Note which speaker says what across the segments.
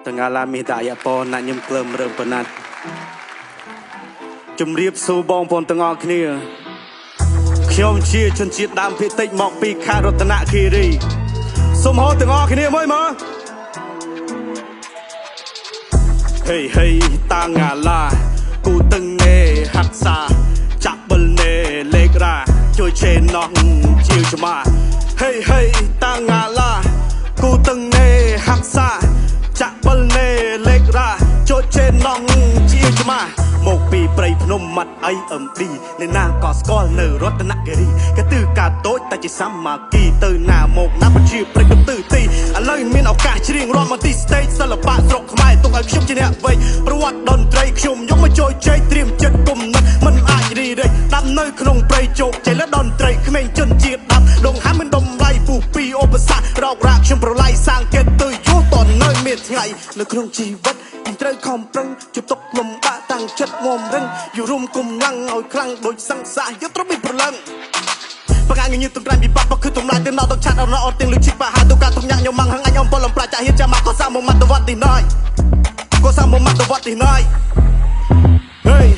Speaker 1: Tengah lami tak ya po nak nyem klem rem penat.ជំរាបសួរបងប្អូនទាំងអស់គ្នាខ្ញុំជាជនជាតិដើមភាគតិចមកពីខេត្តរតនគិរីសូមហៅទាំងអស់គ្នាមើលមើល Hey hey តាងាឡាគូទឹងណេហាក់សាចាក់បលណេលេខរ៉ាជួយឆេណោះជាវឆ្មា Hey hey តាងាឡាគូទឹងណេហាក់សាចាក់បលណេលេខរ៉ាជួយឆេណោះជាវឆ្មា មកពីព្រៃភ្នំមាត់អីអឹមឌីអ្នកណាក៏ស្គាល់នៅរតនគិរីកទឺការតូចតែជាសាមាគីទៅណាមកណាបញ្ជាព្រៃកទឺទីឥឡូវមានឱកាសច្រៀងរាំមកទី stage សិល្បៈស្រុកខ្មែរទុកឲ្យខ្ញុំជាអ្នកវេប្រវត្តិតន្ត្រីខ្ញុំយកមកចូលជ័យត្រៀមចិត្តគុំនិតមិនអាចរីរែកដាំនៅក្នុងព្រៃជោគជ័យលើតន្ត្រីក្មេងជនជាតិដាំដងហាំមិនដុំឡៃពុះពីឧបសគ្គរោគរាខ្ញុំប្រឡ័យសាងកេតទៅយូរតនៅមានថ្ងៃនៅក្នុងជីវិតខ្ញុំត្រូវខំប្រឹងជប់ទុកលំបាកតាំងចិត្តងំរឹងយូររួមគុំឡាំងឲ្យខ្លាំងដូចសង្សារយកត្រូវមានប្រឡឹងបកាងញឹកទំរាញ់ពីបាក់បគឺទំលាយទៅណោដល់ឆាត់អរណអត់ទាំងលឹកជីបហាទុកាទុំញាក់ញោមម៉ងហងអញអំពលំប្រាចាហ៊ានចាំមកក៏សាមកមាត់ទៅវត្តទីណយក៏សាមកមាត់ទៅវត្តទីណយ Hey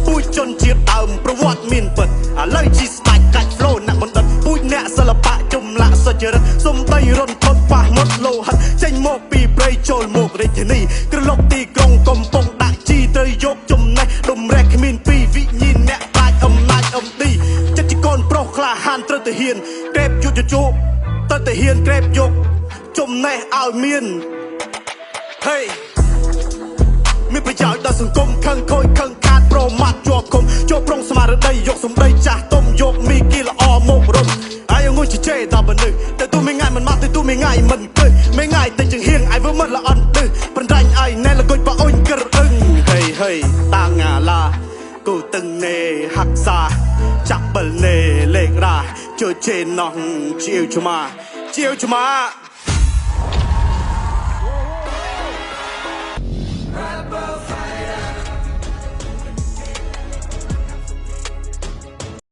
Speaker 1: ពូជជនជាតិដើមប្រវត្តិមានពិតឥឡូវជីស្ដាច់កាច់ flow ណាក់បណ្ឌិតពូជអ្នកសិល្បៈចំឡាក់សុចរិតសំដីរនផុតប៉ះមុតលោហិតចេញមកពីព្រៃចូលមករាជធានីក្រឡុកទីក្រុងកំពង់ដាក់ជីត្រូវយកចំណេះដុំរែកគ្មានពីវិញ្ញាណអ្នកបាច់អំណាចអំឌីចិត្តជាកូនប្រុសក្លាហានត្រូវទៅហ៊ានក្រេបយុទ្ធជោគត្រូវទៅហ៊ានក្រេបយកចំណេះឲ្យមាន Hey មានប្រយោជន៍ដល់សង្គមខឹងខូចខឹងខាតប្រមាថជាប់គុំចូលប្រងស្មារតីយកសម្ដីចាស់ទុំយកមីគីល្អមករំអាយងុយជេដល់បនឹកតែទូមិនងាយមិនមកតែទូមិនងាយមិនគិតមិនងាយតែជាងហៀងអាយវើមិនល្អអន់ទៅប្រដាញ់អាយណែលកុយប៉អ៊ុញក្រអឹង Hey hey តាងាឡាគូទឹងណេហាក់សាចាក់បលណេលេខរ៉ាជួយជេណោះជាវឆ្មា